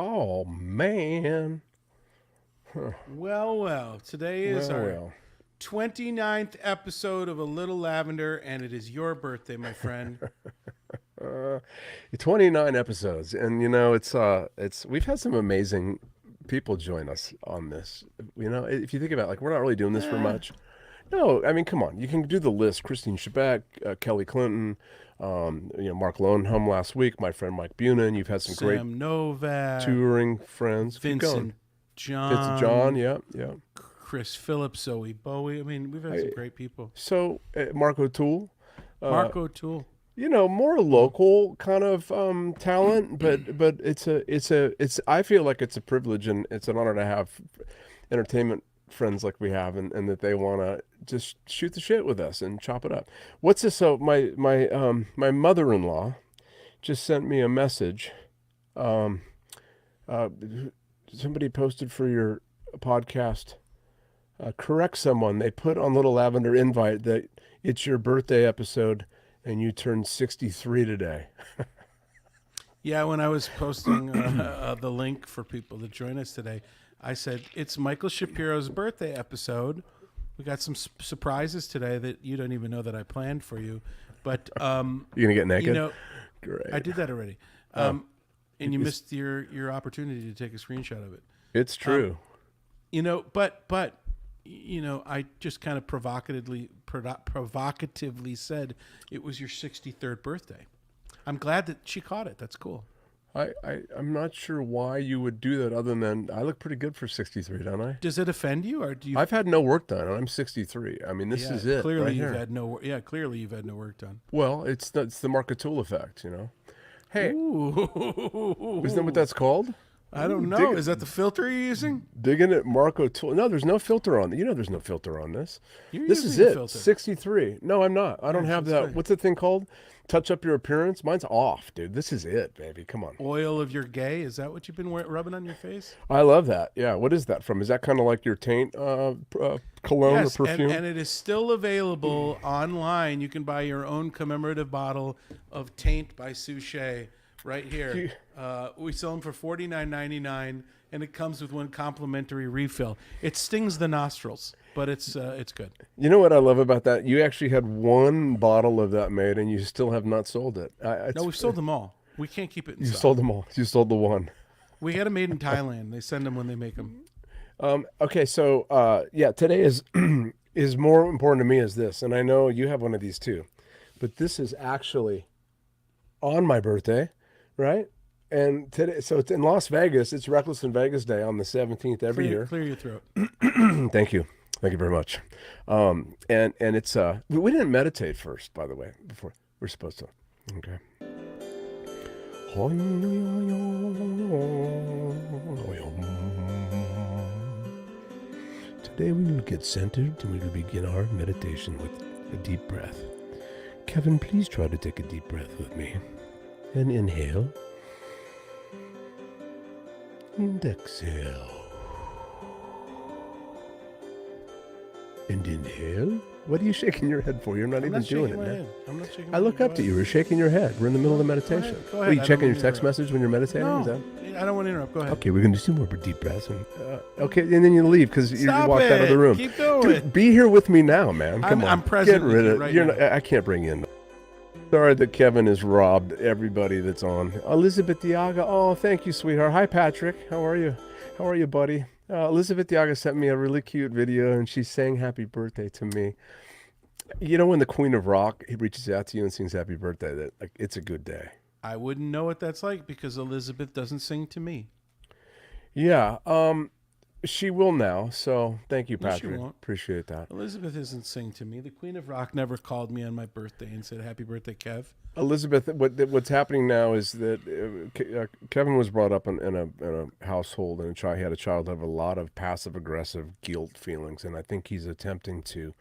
Oh, man. Huh. Well. Today is Well, our well. 29th episode of A Little Lavender, and it is your birthday, my friend. Uh, 29 episodes. And, we've had some amazing people join us on this. If you think about it, like, we're not really doing this for Eh, much. No, I mean, come on. You can do the list. Christine Shebeck, Kelly Clinton, Mark Lowenhum last week, my friend Mike Bunin. You've had some great Sam Novak, touring friends. Keep going. Vincent Vincent John, John, yeah, yeah. Chris Phillips, Zoe Bowie. I mean, we've had some I, great people. Mark O'Toole, uh, Mark O'Toole. more local kind of talent, but it's I feel like it's a privilege and it's an honor to have entertainment friends like we have, and that they want to just shoot the shit with us and chop it up. What's this? So my mother-in-law just sent me a message. Um, uh, Somebody posted for your podcast. Correct someone. They put on Little Lavender invite that it's your birthday episode and you turned 63 today. Yeah, when I was posting the link for people to join us today, I said it's Michael Shapiro's birthday episode. We got some surprises today that you don't even know that I planned for you, but You gonna get naked? you know, Great. I did that already, and you missed your opportunity to take a screenshot of it. It's true. But I just kind of provocatively said it was your 63rd birthday. I'm glad that she caught it. That's cool. I'm not sure why you would do that other than I look pretty good for 63, don't I? Does it offend you, or do you? I've had no work done and I'm 63. I mean, this is it Clearly, right you've here. had no. Yeah, clearly you've had no work done. Well, it's the Mark O'Toole effect. Hey, Ooh. isn't that what that's called? I don't Ooh, know. Is that the filter you're using? Digging at Mark O'Toole. No, there's no filter on. There's no filter on this. You're This using is a it. filter. 63. No, I'm not. I don't Nice, have that's that. fine. What's the thing called? Touch up your appearance. Mine's off, dude. This is it, baby. Come on. Oil of your gay. Is that what you've been rubbing on your face? I love that. Yeah. What is that from? Is that kind of like your taint cologne Yes, or perfume? and it is still available online. You can buy your own commemorative bottle of Taint by Suchet right here. We sell them for $49.99, and it comes with one complimentary refill. It stings the nostrils, but it's good. You know what I love about that? You actually had one bottle of that made, and you still have not sold it. No, we've sold them all. We can't keep it in You stock. sold them all. You sold the one. We had them made in Thailand. They send them when they make them. Okay, so today is is more important to me as this, and I know you have one of these too, but this is actually on my birthday, right? And today, so it's in Las Vegas. It's Reckless in Vegas Day on the 17th every year. Clear your throat. Thank you very much. And it's we didn't meditate first, by the way, before we're supposed to. Okay. Today we will get centered and we will begin our meditation with a deep breath. Kevin, please try to take a deep breath with me. And inhale. And exhale. And inhale. What are you shaking your head for? You're not I'm even not doing shaking it, my man. head. I'm not shaking I my look head. up to you. You're shaking your head. We're in the middle of the meditation. Go Are ahead. you I checking don't your text interrupt. message when you're meditating? Is that? No, I don't want to interrupt. Go ahead. Okay, we're going to do 2 more deep breaths. And, okay, and then you leave because you Stop walked out of the it. room. Keep going. Dude, be here with me now, man. Come on. I'm present Get with rid you of right you're now. not, I can't bring you in. Sorry that Kevin has robbed everybody that's on. Elizabeth Diaga. Oh, thank you, sweetheart. Hi, Patrick. How are you? How are you, buddy? Elizabeth Diaga sent me a really cute video, and she's saying happy birthday to me. You know when the Queen of Rock reaches out to you and sings happy birthday, that like it's a good day. I wouldn't know what that's like because Elizabeth doesn't sing to me. Yeah, she will now. So thank you, No, she Patrick. won't. Appreciate that. Elizabeth isn't sing to me. The Queen of Rock never called me on my birthday and said happy birthday, Kev. Elizabeth, what's happening now is that Kevin was brought up in a household and he had a child have a lot of passive aggressive guilt feelings, and I think he's attempting to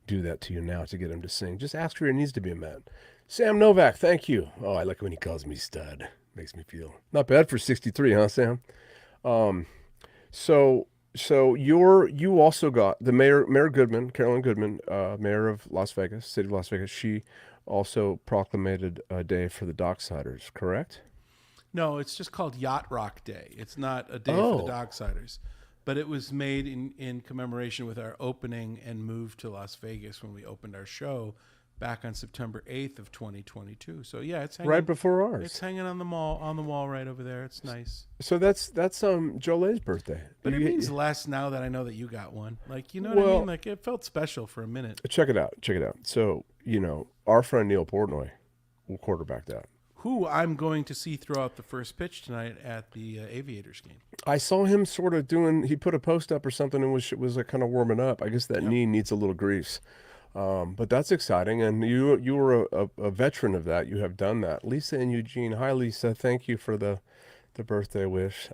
do that to you now to get him to sing. Just ask for your needs to be met. Sam Novak, thank you. Oh, I like when he calls me stud. Makes me feel not bad for 63, huh, Sam? So you also got the Mayor Goodman, Carolyn Goodman, mayor of Las Vegas, city of Las Vegas. She also proclamated a day for the Docksiders, correct? No, it's just called Yacht Rock Day. It's not a day for the Oh. Docksiders. But it was made in commemoration with our opening and move to Las Vegas when we opened our show back on September 8th of 2022. So yeah, it's hanging Right before it's ours. hanging on the wall right over there. It's nice. So that's Jolene's birthday. But it means less now that I know that you got one. Like, you know what I Well, mean? Like, it felt special for a minute. check it out. Check it out. So, our friend Neil Portnoy will quarterback that. Who I'm going to see throw out the first pitch tonight at the Aviators game. I saw him sort of he put a post up or something and was like kind of warming up. I guess that knee needs a little grease. But that's exciting. And you were a veteran of that. You have done that. Lisa and Eugene. Hi, Lisa. Thank you for the birthday wish.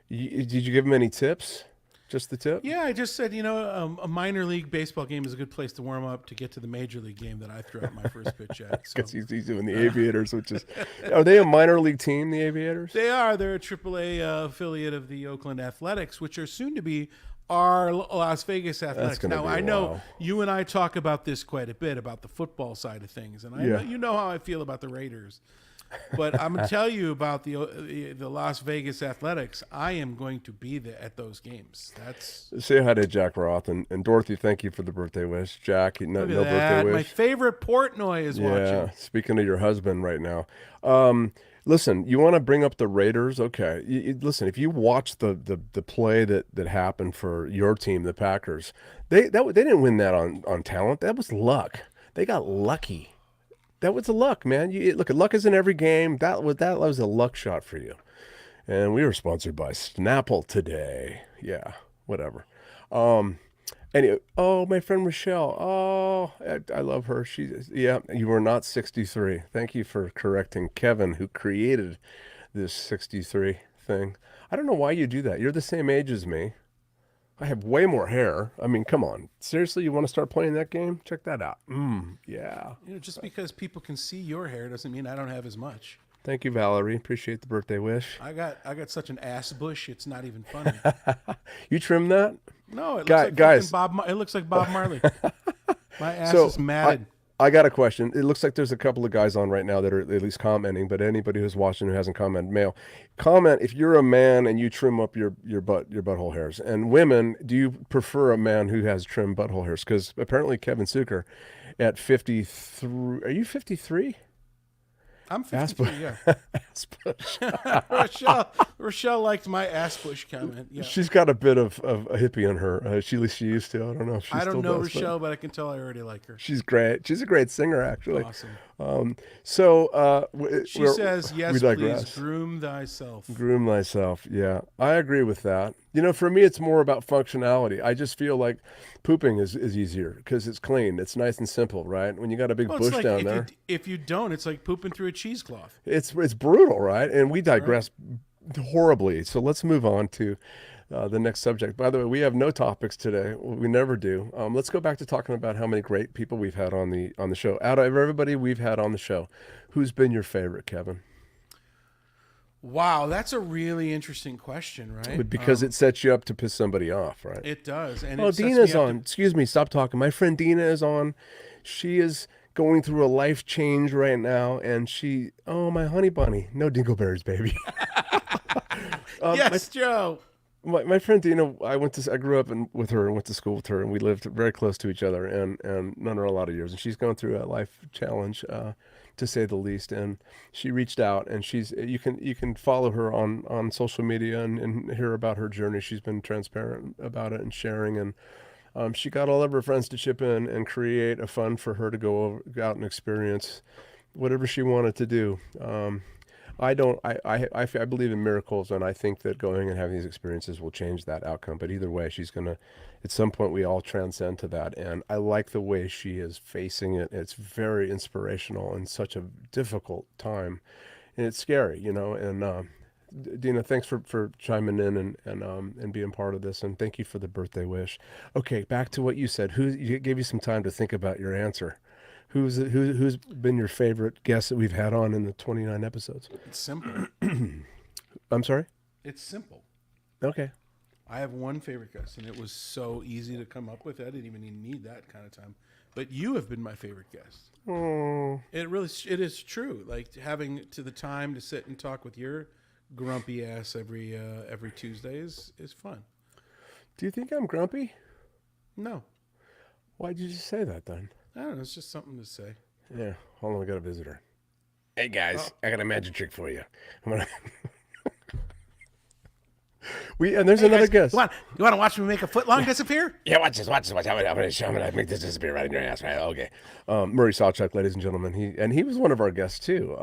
Did you give him any tips? Just the tip? Yeah, I just said, a minor league baseball game is a good place to warm up to get to the major league game that I threw out my first pitch at. So. Because he's doing the Aviators, which is, are they a minor league team, the Aviators? They are. They're a AAA affiliate of the Oakland Athletics, which are soon to be our Las Vegas Athletics. Now, I know you and I talk about this quite a bit, about the football side of things, and I know, you know how I feel about the Raiders. But I'm going to tell you about the Las Vegas Athletics. I am going to be there at those games. Say hi to Jack Roth and Dorothy. Thank you for the birthday wish, Jack. No birthday wish. My favorite Portnoy is watching. Speaking of your husband right now, listen. You want to bring up the Raiders? Okay. Listen, if you watch the play that happened for your team, the Packers, they didn't win that on talent. That was luck. They got lucky. That was the luck, man. Look, luck is in every game. That was a luck shot for you. And we were sponsored by Snapple today. Yeah, whatever. Anyway, my friend Rochelle. Oh, I love her. You are not 63. Thank you for correcting Kevin, who created this 63 thing. I don't know why you do that. You're the same age as me. I have way more hair. I mean, come on. Seriously, you want to start playing that game? Check that out. Yeah. Just because people can see your hair doesn't mean I don't have as much. Thank you, Valerie. Appreciate the birthday wish. I got such an ass bush. It's not even funny. You trimmed that? No, it looks like guys. It looks like Bob Marley. My ass is matted. I got a question. It looks like there's a couple of guys on right now that are at least commenting, but anybody who's watching who hasn't commented, comment if you're a man and you trim up your butthole hairs. And women, do you prefer a man who has trimmed butthole hairs? Because apparently Kevin Suker at 53, are you 53? I'm 53, yeah. Rochelle liked my ass bush comment. Yeah. She's got a bit of a hippie in her. At least she used to. I don't know if she I don't still know does, Rochelle, but I can tell I already like her. She's great. She's a great singer, actually. Awesome. She says, yes, please, groom thyself. Groom thyself. Yeah, I agree with that. For me, it's more about functionality. I just feel like pooping is easier because it's clean. It's nice and simple, right? When you got a big bush down there. If you don't, it's like pooping through a cheesecloth. It's brutal, right? And we digress horribly. So let's move on to the next subject. By the way, we have no topics today. We never do. Let's go back to talking about how many great people we've had on the show. Out of everybody we've had on the show, who's been your favorite, Kevin? Wow, that's a really interesting question, right? Because it sets you up to piss somebody off, right? It does. And Dina's on. Excuse me, stop talking. My friend Dina is on. She is going through a life change right now, and my honey bunny. No dingleberries, baby. Yes, Joe. My friend Dina, I grew up with her and went to school with her, and we lived very close to each other, and known her a lot of years. And she's going through a life challenge, to say the least. And she reached out, and you can follow her on social media and hear about her journey. She's been transparent about it and sharing, and she got all of her friends to chip in and create a fund for her to go out and experience whatever she wanted to do. I believe in miracles, and I think that going and having these experiences will change that outcome. But either way, she's going to, at some point, we all transcend to that. And I like the way she is facing it. It's very inspirational in such a difficult time. And it's scary, and Dina, thanks for chiming in and being part of this. And thank you for the birthday wish. Okay, back to what you said. You gave you some time to think about your answer. Who's been your favorite guest that we've had on in the 29 episodes? It's simple. I'm sorry? It's simple. Okay. I have one favorite guest, and it was so easy to come up with. I didn't even need that kind of time. but you have been my favorite guest. Oh, It is true. Like having to the time to sit and talk with your grumpy ass every Tuesday is fun. do you think I'm grumpy? No, Why'd you just say that then? I don't know. It's just something to say. Yeah, hold on, I got a visitor. Hey guys, I got a magic trick for you. I'm gonna... and there's another guest. You want to watch me make a footlong disappear? Yeah, watch this. I'm gonna make this disappear right in your ass, right? Okay. Murray Sawchuck, ladies and gentlemen. He was one of our guests too.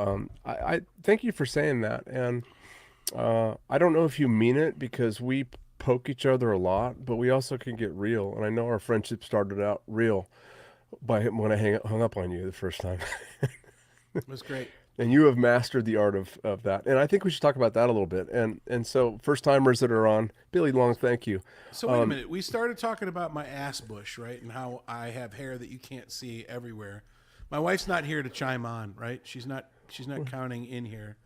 I thank you for saying that, and I don't know if you mean it because we poke each other a lot, but we also can get real. And I know our friendship started out real when I hung up on you the first time. It was great. And you have mastered the art of that. And I think we should talk about that a little bit. And so first timers that are on, Billy Long, thank you. So wait a minute. We started talking about my ass bush, right? And how I have hair that you can't see everywhere. My wife's not here to chime on, right? She's not counting in here.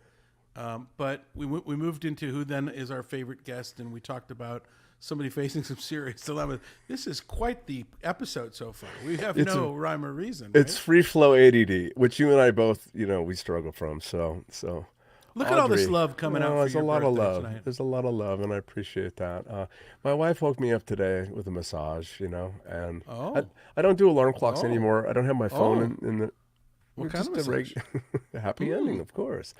But we moved into who then is our favorite guest, and we talked about somebody facing some serious dilemmas. This is quite the episode so far. We have no rhyme or reason. Right? It's free flow ADD, which you and I both, we struggle from. So look at all this love coming out. There's for your a lot of birthday love. tonight. There's a lot of love, and I appreciate that. My wife woke me up today with a massage, and I don't do alarm clocks anymore. I don't have my phone in the. What kind of massage? Happy ending, of course.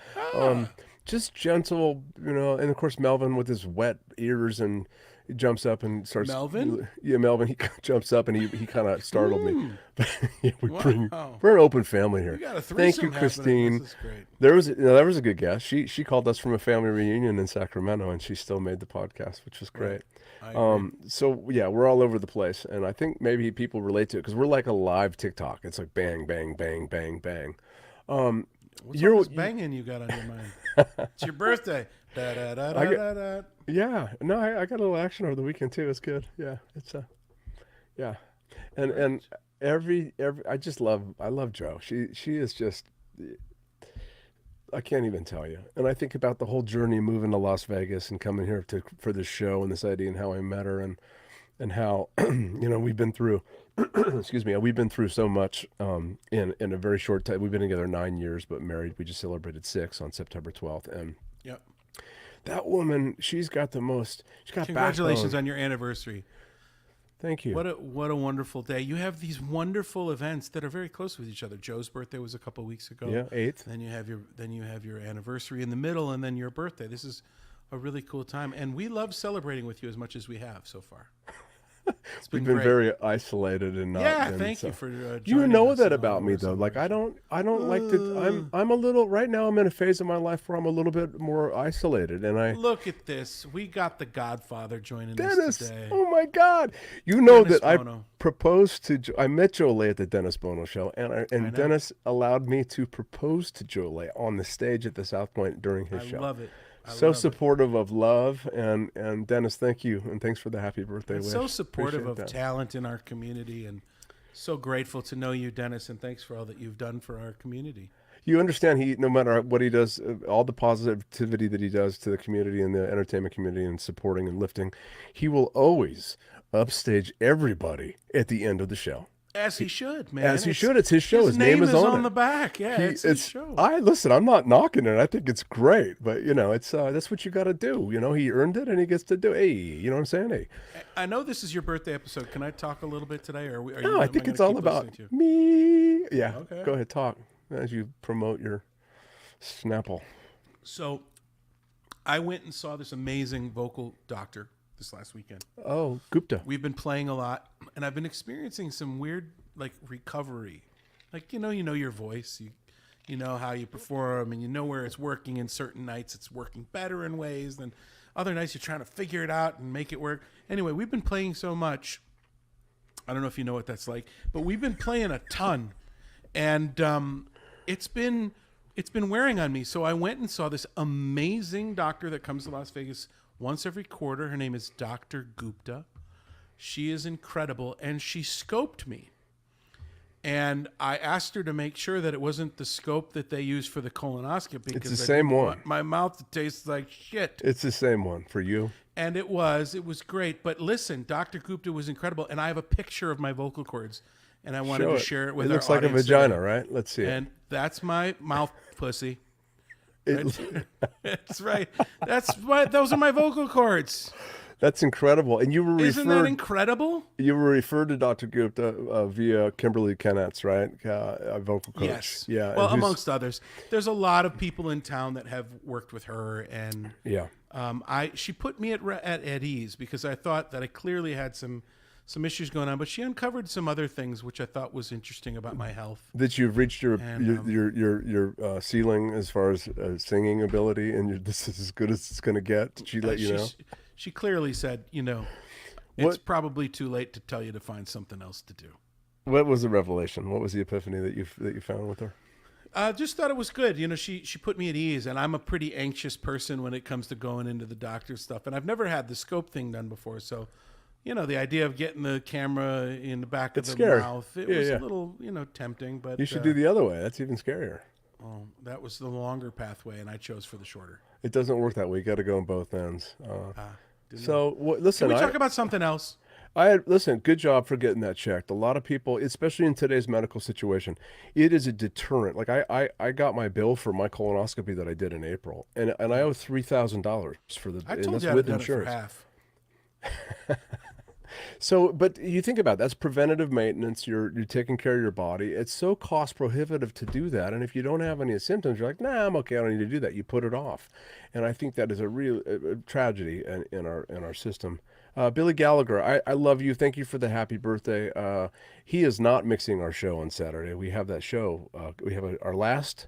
Just gentle, and of course Melvin with his wet ears and he jumps up and starts. Melvin? Yeah, Melvin. He jumps up and he kind of startled me. Yeah, Wow. we're an open family here. You got a Thank threesome you, happening. Christine. This is great. There was a good guest. She called us from a family reunion in Sacramento, and she still made the podcast, which was great. I agree. So yeah, we're all over the place, and I think maybe people relate to it because we're like a live TikTok. It's like bang, bang, bang, bang, bang. What's all this banging you got on your mind? It's your birthday. Da, da, da, da, da, da. Yeah, no, I got a little action over the weekend too. It's good. Yeah, yeah, and every I love Joe. She is just. I can't even tell you. And I think about the whole journey moving to Las Vegas and coming here for this show and this idea and how I met her and how we've been through excuse me, we've been through so much in a very short time. We've been together 9 years but married. We just celebrated 6 on September 12th, and Yep. that woman, she's got Congratulations backbone. on your anniversary. Thank you. What a wonderful day. You have these wonderful events that are very close with each other. Joe's birthday was a couple of weeks ago. Yeah, 8th. Then you have your anniversary in the middle, and then your birthday. This is a really cool time, and we love celebrating with you as much as we have so far. It's We've been great. very isolated and not. Yeah, been, thank so. you for You joining know us that and all about of me our though. Like I celebrations. don't like to. I'm a little right now. I'm in a phase of my life where I'm a little bit more isolated, and I. Look at this. We got the Godfather joining Dennis, us today. oh my God! You know Dennis that Bono. I proposed to. I met Jolie at the Dennis Bono show, and know. Dennis allowed me to propose to Jolie on the stage at the South Point during his I show. love it. So love it. supportive of love, and Dennis, thank you, and thanks for the happy birthday And wish. so supportive Appreciate of that. talent in our community, and so grateful to know you, Dennis, and thanks for all that you've done for our community. You understand no matter what he does, all the positivity that he does to the community and the entertainment community and supporting and lifting, he will always upstage everybody at the end of the show. As he should, man. As he should. It's his show. His name is on it. the back. Yeah, it's his show. Listen, I'm not knocking it. I think it's great, but it's that's what you got to do. He earned it and he gets to do. Hey, you know what I'm saying? Hey. I know this is your birthday episode. Can I talk a little bit today, or are No, I think it's all about me. Yeah. Okay. Go ahead, talk as you promote your Snapple. So, I went and saw this amazing vocal doctor this last weekend. Oh, Gupta. We've been playing a lot, and I've been experiencing some weird, recovery. You know your voice. You know how you perform, and you know where it's working. In certain nights, it's working better in ways than other nights. You're trying to figure it out and make it work. Anyway, we've been playing so much. I don't know if you know what that's like, but we've been playing a ton, and it's been wearing on me. So I went and saw this amazing doctor that comes to Las Vegas once every quarter. Her name is Dr. Gupta. She is incredible, and she scoped me. And I asked her to make sure that it wasn't the scope that they use for the colonoscopy. It's because the I same didn't one. want my mouth tastes like shit. It's the same one for you. And it was great. But listen, Dr. Gupta was incredible, and I have a picture of my vocal cords. and I wanted Show to it. share it with It our looks like a audience vagina, today. right? Let's see it. And that's my mouth pussy. It- That's right. Those are my vocal cords. That's incredible. And Isn't that incredible? you were referred to Dr. Gupta via Kimberly Kennetz, right? A vocal coach. Yes. Yeah. Well, and who's- amongst others, there's a lot of people in town that have worked with her, and yeah. she put me at ease because I thought that I clearly had some issues going on, but she uncovered some other things which I thought was interesting about my health. That you've reached your And, ceiling as far as singing ability, and this is as good as it's going to get. Did she let you know? She clearly said, it's probably too late to tell you to find something else to do. What was the revelation? What was the epiphany that you found with her? Just thought it was good. She put me at ease, and I'm a pretty anxious person when it comes to going into the doctor's stuff. And I've never had the scope thing done before, so the idea of getting the camera in the back of the scary. mouth, it was a little, tempting. But You should do the other way. That's even scarier. well, that was the longer pathway, and I chose for the shorter. It doesn't work that way. You got to go on both ends. Listen, listen. can we talk about something else? Listen. Good job for getting that checked. A lot of people, especially in today's medical situation, it is a deterrent. Like I got my bill for my colonoscopy that I did in April, and I owe $3,000 for the. I and told that's you I'd with done it for insurance. half. So, but you think about it, that's preventative maintenance. You're taking care of your body. It's so cost prohibitive to do that. And if you don't have any symptoms, you're like, nah, I'm okay. I don't need to do that. You put it off, and I think that is a real tragedy in our system. Billy Gallagher, I love you. Thank you for the happy birthday. He is not mixing our show on Saturday. We have that show. We have our last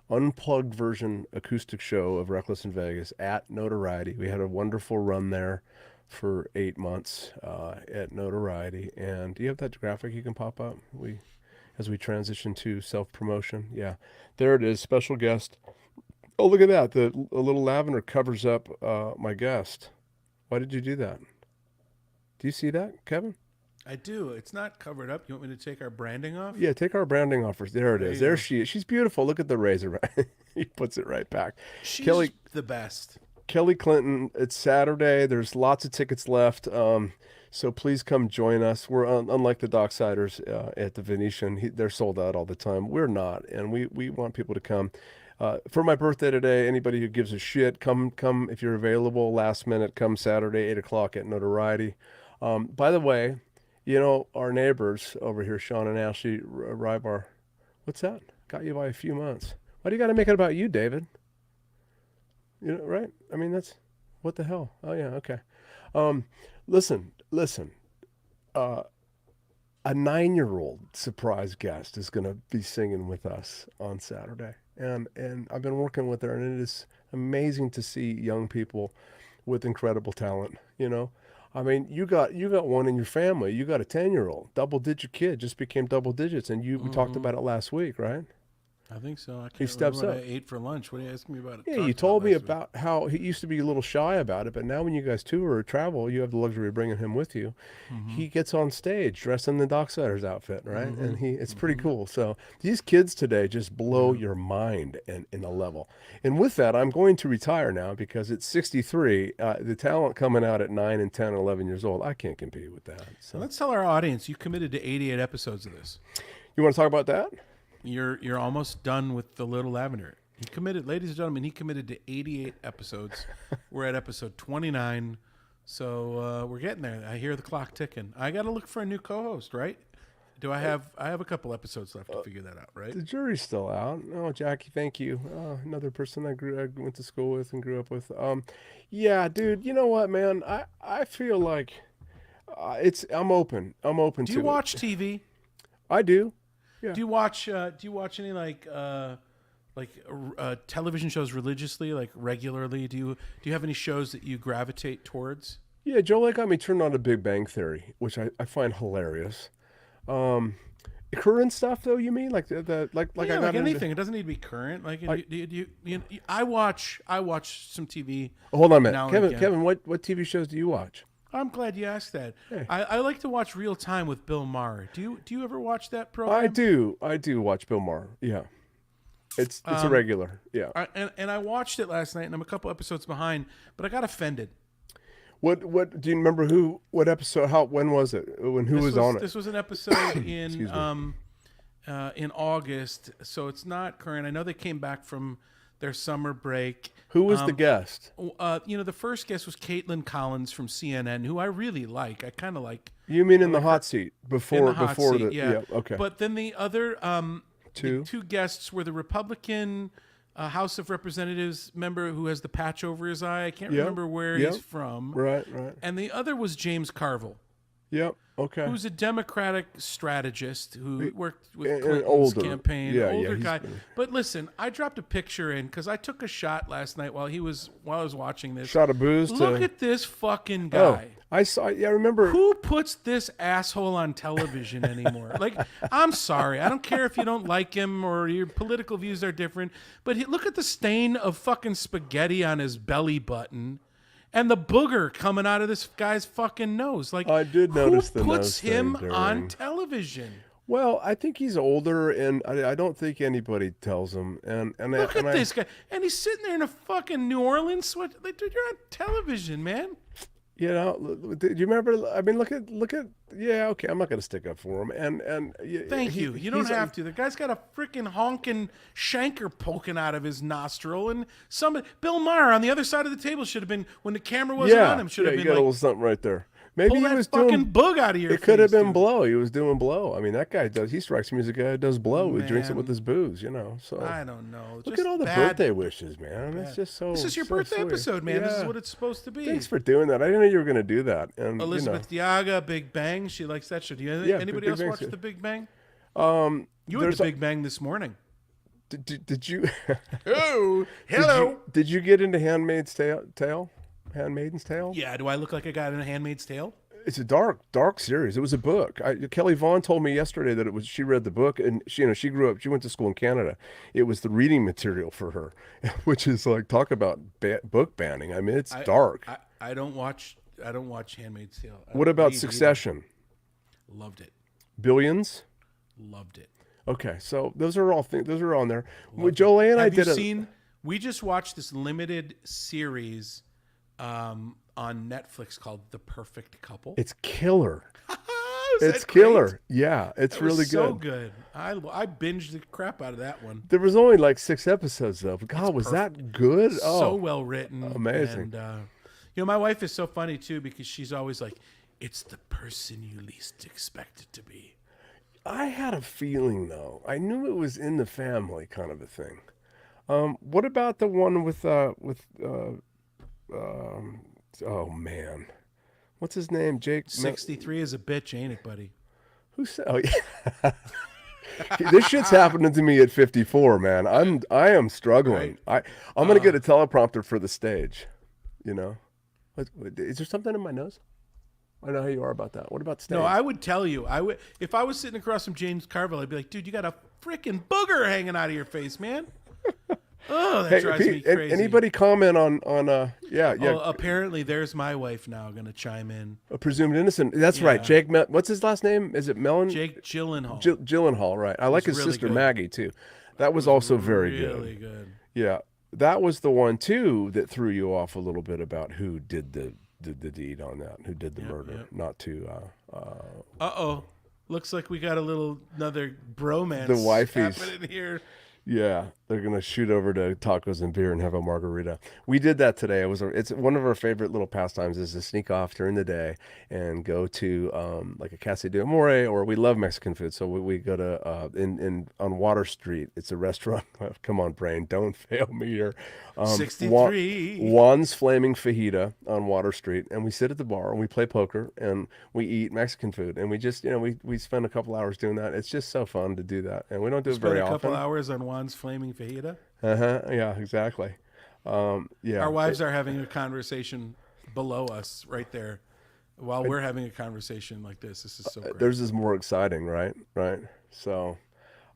unplugged version acoustic show of Reckless in Vegas at Notoriety. We had a wonderful run there for 8 months at Notoriety. And do you have that graphic you can pop up? As we transition to self-promotion. Yeah, there it is. Special guest. Oh, look at that. A little lavender covers up my guest. Why did you do that? Do you see that, Kevin? I do. It's not covered up. You want me to take our branding off? Yeah, take our branding off first. There it is. There she is. She's beautiful. Look at the razor. He puts it right back. She's Kelly, the best. Kelly Clinton, it's Saturday. There's lots of tickets left. So please come join us. We're unlike the Docksiders at the Venetian. They're sold out all the time. We're not, and we want people to come. For my birthday today, anybody who gives a shit, come if you're available last minute. Come Saturday, 8 o'clock at Notoriety. By the way, our neighbors over here, Sean and Ashley Rybar. What's that? Got you by a few months. Why do you got to make it about you, David? Right? I mean, that's what the hell. Oh yeah, okay. Listen. A 9-year-old surprise guest is going to be singing with us on Saturday, and I've been working with her, and it is amazing to see young people with incredible talent. I mean, you got one in your family. You got a 10-year-old, double-digit kid, just became double digits, and we talked about it last week, right? I think so. I can't He steps remember up. what I ate for lunch. What are you asking me about it? Yeah, you told me about how he used to be a little shy about it, but now when you guys tour or travel, you have the luxury of bringing him with you. He gets on stage dressed in the Docksiders outfit, right? And it's pretty cool. So these kids today just blow your mind in a level. And with that, I'm going to retire now because it's 63. The talent coming out at 9 and 10 and 11 years old, I can't compete with that. So Let's tell our audience you committed to 88 episodes of this. you want to talk about that? You're almost done with the Little Lavender. He committed, ladies and gentlemen, he committed to 88 episodes. We're at episode 29, so we're getting there. I hear the clock ticking. I got to look for a new co-host, right? I have a couple episodes left to figure that out, right? The jury's still out. Oh, Jackie, thank you. Another person I went to school with and grew up with. Yeah, dude. You know what, man? I feel like I'm open. I'm open to it. Do you watch TV? I do. Yeah. Do you watch any television shows religiously, like regularly? Do you have any shows that you gravitate towards? Yeah, Joel got me turned on to Big Bang Theory, which I find hilarious. Current stuff, though, you mean? Like I got anything. It doesn't need to be current. I watch some TV. Hold on a minute, now and again. Kevin. What TV shows do you watch? I'm glad you asked that. Hey. I like to watch Real Time with Bill Maher. Do you ever watch that program? I do watch Bill Maher. Yeah, it's a regular. Yeah. And I watched it last night, and I'm a couple episodes behind, but I got offended. What do you remember? What episode? When was it? Who was on it? This was an episode Excuse me. in August, so it's not current. I know they came back from their summer break. Who was the guest? The first guest was Caitlin Collins from CNN, who I really like. I kind of like. You mean in the hot seat before In the hot seat, the yeah. okay. But then the other Two? the two guests were the Republican House of Representatives member who has the patch over his eye. I can't remember where he's from. Right. And the other was James Carville, Yep. Okay. who's a Democratic strategist who worked with and Clinton's older. campaign. Yeah, older he's guy. been- But listen, I dropped a picture in because I took a shot last night while I was watching this. Shot of booze. Look at this fucking guy. I saw. Yeah, I remember. Who puts this asshole on television anymore? Like, I'm sorry. I don't care if you don't like him or your political views are different, but look at the stain of fucking spaghetti on his belly button and the booger coming out of this guy's fucking nose. Like, I did notice the who nose puts him thing on during- television? Well, I think he's older, and I don't think anybody tells him. And Look at this guy. And he's sitting there in a fucking New Orleans sweat. Like, dude, you're on television, man. You know, do you remember? I mean, look at. Yeah, okay. I'm not going to stick up for him. And Thank you. You don't have to. The guy's got a freaking honking shanker poking out of his nostril, and Bill Maher on the other side of the table should have been when the camera wasn't on him. Should have you been got a like, little something right there. Maybe pull he that was fucking doing. bug out of your. It could have face, been dude. blow. He was doing blow. I mean, that guy does. He strikes me as a guy who does blow. He drinks it with Man. his booze. You know. So I don't know. look Just at all the bad- birthday wishes, man. It's just so. This is your so birthday sweet. episode, man. This is Yeah. what it's supposed to be. Thanks for doing that. I didn't know you were going to do that. And Elizabeth Diaga, Big Bang. She likes that show. Do you, Yeah, anybody Big else Bang's watch good. The Big Bang? You You had The Big Bang this morning. Did you? Oh, Did you get into Handmaid's Tale? Handmaid's Tale? Yeah. Do I look like a guy in A Handmaid's Tale? It's a dark series. It was a book. Kelly Vaughn told me yesterday that it was. She read the book, and she grew up. She went to school in Canada. It was the reading material for her, which is like talk about book banning. I mean, it's dark. I don't watch Handmaid's Tale. I What don't about read Succession? either. Loved it. Billions. Loved it. Okay, so those are all things. Those are on there. With Jolie and I Have you did seen? We just watched this limited series on Netflix called The Perfect Couple. It's killer. Is It's that great? killer. Yeah, it's It was really so good. good. I binged the crap out of that one. There was only like 6 episodes though. But God, was that good? Oh, So well written, amazing. And my wife is so funny too because she's always like, "It's the person you least expect it to be." I had a feeling though. I knew it was in the family, kind of a thing. What about the one with oh man, what's his name? Jake. 63 is a bitch, ain't it, buddy? Who said? Oh yeah. This shit's happening to me at 54, man. I am struggling. I'm gonna get a teleprompter for the stage. You know, is there something in my nose? I know how you are about that. What about stage? No, I would tell you. I would if I was sitting across from James Carville, I'd be like, "Dude, you got a freaking booger hanging out of your face, man." Oh, that Hey, drives me Pete, crazy. anybody comment on yeah. Oh, apparently, there's my wife now going to chime in. A presumed innocent. That's right. Jake. What's his last name? Is it Mellon? Jake Gyllenhaal. Gyllenhaal. Right. I like his really sister good. Maggie too. That was also very good. Really good. Yeah, that was the one too that threw you off a little bit about who did the deed on that, who did the murder. yep. Not to Uh-oh. Looks like we got another bromance The wifeys. happening here. yeah, they're gonna shoot over to tacos and beer and have a margarita. We did that today. It's one of our favorite little pastimes is to sneak off during the day and go to like a Casa de Amore, or we love Mexican food, so we go to in on Water Street. It's a restaurant. Come on, brain, don't fail me here. 63. Juan's Flaming Fajita on Water Street, and we sit at the bar and we play poker and we eat Mexican food, and we just we spend a couple hours doing that. It's just so fun to do that, and we don't do it Spent very a couple often. hours on Juan's Flaming Fajita. Yeah, exactly. Yeah. Our wives are having a conversation below us right there while we're having a conversation like this. This is so great. Theirs is more exciting, right? Right. So,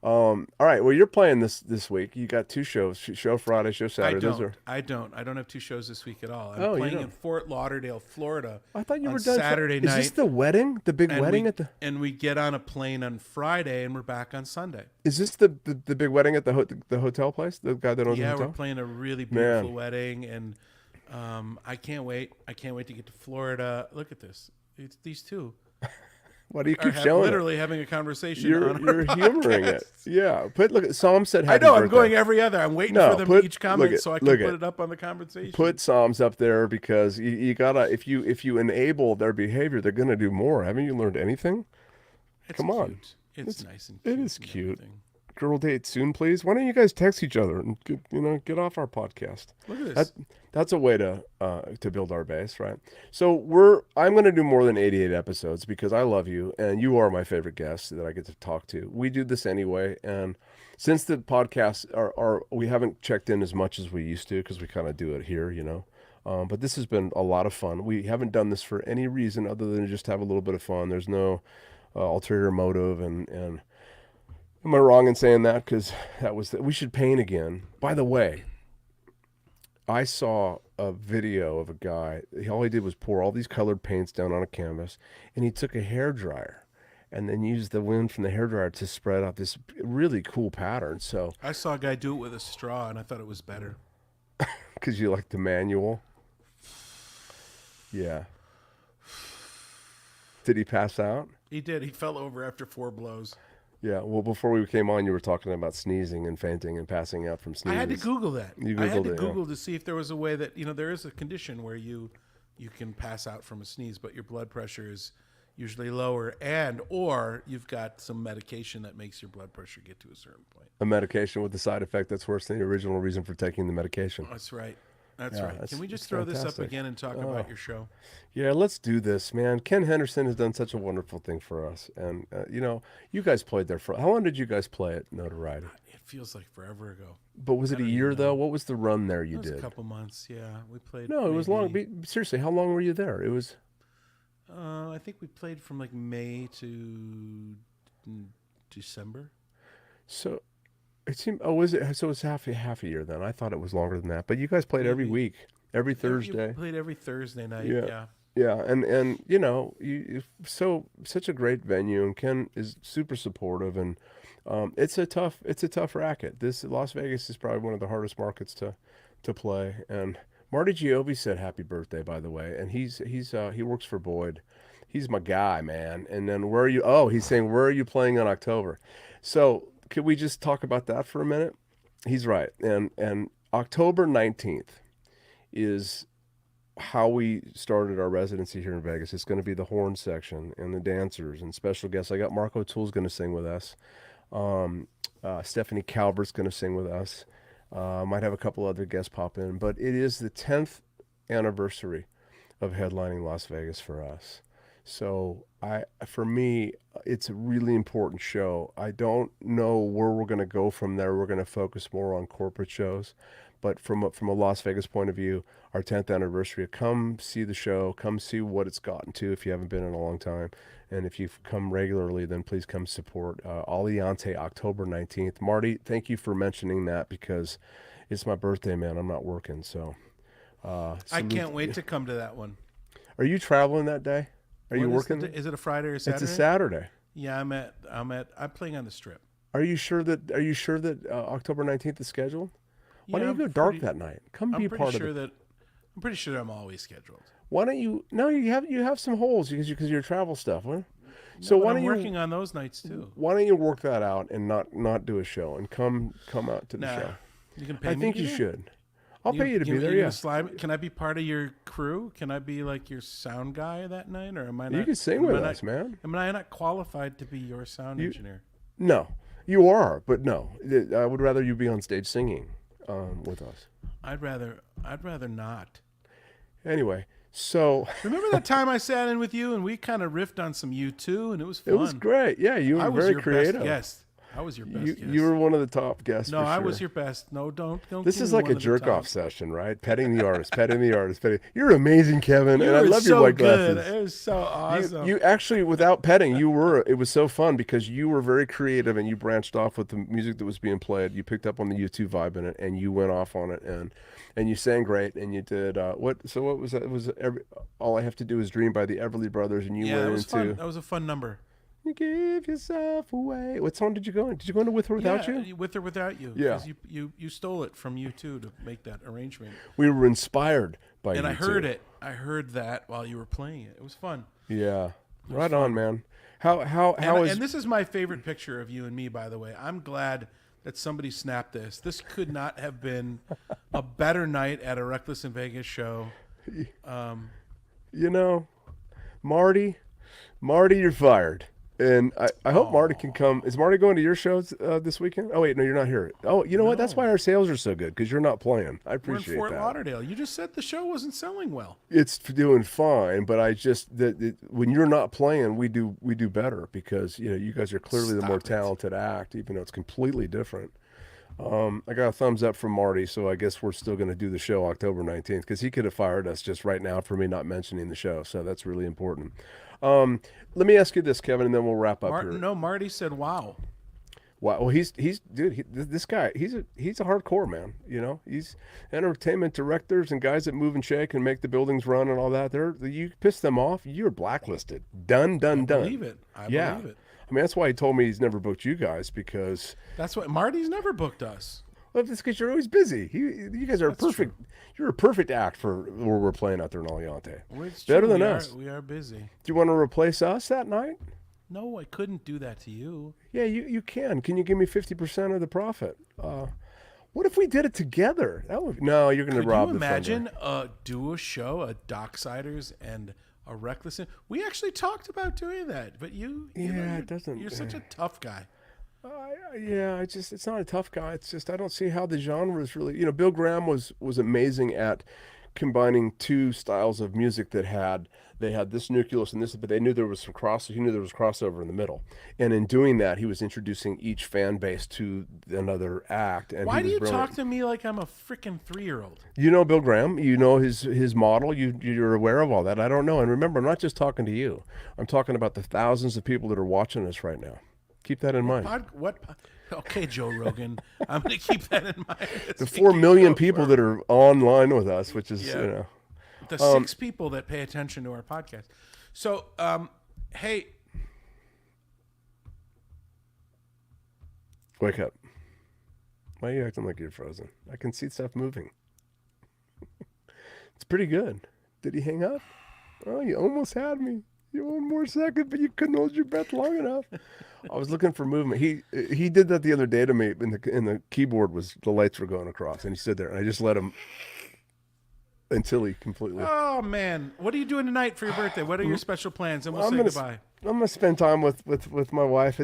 all right. Well, you're playing this week. You got 2 shows: show Friday, show I Saturday. don't. I don't have 2 shows this week at all. I'm Oh, you playing don't? in Fort Lauderdale, Florida. I thought you on were done Saturday night. Is this the wedding? The big wedding we, at the? And we get on a plane on Friday, and we're back on Sunday. Is this the big wedding at the hotel place? The guy that owns the Yeah, hotel. we're playing a really beautiful Man. wedding, and I can't wait. I can't wait to get to Florida. Look at this. It's these two Why do you are keep showing it? literally having a conversation on our You're humoring it. podcast. Yeah. Look. Psalm said I happy know. birthday. I'm going every other. I'm waiting No, for them to each look comment so I can look put at it up on the conversation. put Psalms up there because you gotta if you enable their behavior, they're gonna do more. Haven't you learned anything? It's Come on. cute. It's nice and It cute. is and cute. everything. Girl date soon, please. Why don't you guys text each other and get off our podcast? Look at this. That's a way to build our base, right? So I'm going to do more than 88 episodes because I love you and you are my favorite guest that I get to talk to. We do this anyway, and since the podcasts are we haven't checked in as much as we used to because we kind of do it here, but this has been a lot of fun. We haven't done this for any reason other than just have a little bit of fun. There's no ulterior motive, and am I wrong in saying that? Because we should paint again. By the way, I saw a video of a guy. All he did was pour all these colored paints down on a canvas, and he took a hair dryer, and then used the wind from the hair dryer to spread out this really cool pattern. So, I saw a guy do it with a straw, and I thought it was better. because you like the manual, yeah. Did he pass out? He did. He fell over after 4 blows. Yeah. Well, before we came on, you were talking about sneezing and fainting and passing out from I sneezes. had to Google that. You I had Googled to it, yeah. Google to see if there was a way that there is a condition where you can pass out from a sneeze, but your blood pressure is usually lower, or you've got some medication that makes your blood pressure get to a certain point. A medication with the side effect that's worse than the original reason for taking the medication. That's right. That's Yeah, right. that's- Can we just that's throw this up fantastic. again and talk about your show? Yeah, let's do this, man. Ken Henderson has done such a wonderful thing for us. And, you guys played there for, how long did you guys play at Notoriety? It feels like forever ago. But was it a don't year, even though? know. What was the run there you It was did? a couple months. Yeah, we played. No, it was long. maybe- Seriously, how long were you there? It was, I think we played from like May to December. so, it seemed, was it? So it's half a year then. I thought it was longer than that. But you guys played every Maybe. week, every We Thursday. played every Thursday night. Yeah. Yeah. Yeah, and such a great venue, and Ken is super supportive, and it's a tough racket. This Las Vegas is probably one of the hardest markets to play. And Marty Giovi said happy birthday, by the way, and he works for Boyd. He's my guy, man. And then where are you? Oh, he's saying where are you playing in October? So could we just talk about that for a minute? He's right, and October 19th is how we started our residency here in Vegas. It's going to be the horn section and the dancers and special guests. I got Marco Tool's going to sing with us. Stephanie Calvert's going to sing with us. Might have a couple other guests pop in, but it is the 10th anniversary of headlining Las Vegas for us. So for me, it's a really important show. I don't know where we're going to go from there. We're going to focus more on corporate shows. But from a Las Vegas point of view, our 10th anniversary, come see the show, come see what it's gotten to if you haven't been in a long time. And if you've come regularly, then please come support Aliante October 19th. Marty, thank you for mentioning that because it's my birthday, man. I'm not working. So I can't wait to come to that one. Are you traveling that day? Are you What is working? Is it a Friday or Saturday? It's a Saturday. Yeah, I'm playing on the Strip. Are you sure that October 19th is scheduled? Why don't Yeah, you go I'm dark pretty- that night? Come be I'm a pretty part sure of it. that I'm pretty sure I'm always scheduled. Why don't you? No, you have some holes because of your travel stuff. Huh? So No, but why I'm don't you? working on those nights too. Why don't you work that out and not do a show and come out to the Nah, show? you can pay I me. think to you do it? should. I'll pay you to be there. You Yeah, gonna slide me? Can I be part of your crew? Can I be like your sound guy that night, or am I not? you can sing am with I not- us, man. Am I not qualified to be your sound engineer? No, you are, but no. I would rather you be on stage singing with us. I'd rather not. Anyway, so Remember that time I sat in with you and we kind of riffed on some U2 and it was fun. it was great. Yeah, you I were was very your creative. best guest. I was your best guest. You were one of the top guests. No, for I sure. was your best. No, don't. This give is me like one a of the jerk top. off session, right? Petting the artist, petting the artist, petting. You're amazing, Kevin, You and I were love so your white good. glasses. It was so awesome. You actually, without petting, it was so fun because you were very creative and you branched off with the music that was being played. You picked up on the U2 vibe in it and you went off on it and you sang great and you did what was that? All I Have to Do Is Dream by the Everly Brothers and you yeah, went it was into fun. That was a fun number. You gave yourself away. What song did you go in? Did you go into With or Without You? With or Without You. Yeah. 'Cause you stole it from U2 to make that arrangement. We were inspired by you And I heard two. it. I heard that while you were playing it. It was fun. Yeah. Right on, man. How is And this is my favorite picture of you and me, by the way. I'm glad that somebody snapped this. This could not have been a better night at a Reckless in Vegas show. you know, Marty, you're fired. And I hope Marty can come. Is Marty going to your shows this weekend? Oh, wait, no, you're not here. Oh, you know what? That's why our sales are so good, because you're not playing. I We're in appreciate Fort that. Lauderdale. You just said the show wasn't selling well. It's doing fine, but I just when you're not playing, we do better, because you guys are clearly the more talented act, even though it's completely different. I got a thumbs up from Marty, so I guess we're still going to do the show October 19th, because he could have fired us just right now for me not mentioning the show. So that's really important. Let me ask you this, Kevin, and then we'll wrap up here. No, Marty said, "Wow." Wow, well, this guy, he's a hardcore man. He's entertainment directors and guys that move and shake and make the buildings run and all that. You piss them off, you're blacklisted. Done. I believe it. I believe it. I mean, that's why he told me he's never booked you guys, because That's what Marty's never booked us. well, it's because you're always busy. You guys are perfect. True. You're a perfect act for where we're playing out there in Aliante. It's Better true. than us. We are busy. Do you want to replace us that night? No, I couldn't do that to you. Yeah, you can. Can you give me 50% of the profit? What if we did it together? No, you're going to rob Could you the imagine thunder. do a show, a Docksiders and a Reckless? We actually talked about doing that, but it doesn't. You're such a tough guy. It's not a tough guy. It's just I don't see how the genre is really. Bill Graham was amazing at combining two styles of music they had this nucleus and this, but they knew there was some he knew there was crossover in the middle, and in doing that, he was introducing each fan base to another act. And Why do you brilliant. talk to me like I'm a freaking 3-year-old? You know Bill Graham. You know his model. You're aware of all that. I don't know. And remember, I'm not just talking to you. I'm talking about the thousands of people that are watching us right now. Keep that in mind. Okay, Joe Rogan. I'm going to keep that in mind. The 4 million people that are online with us, which is the 6 people that pay attention to our podcast. So, hey, wake up. Why are you acting like you're frozen? I can see stuff moving. It's pretty good. Did he hang up? Oh, you almost had me. You one more second, but you couldn't hold your breath long enough. I was looking for movement. He did that the other day to me. In the keyboard the lights were going across, and he stood there, and I just let him until he completely. Oh man, what are you doing tonight for your birthday? What are your special plans? And we'll say goodbye. I'm gonna spend time with my wife.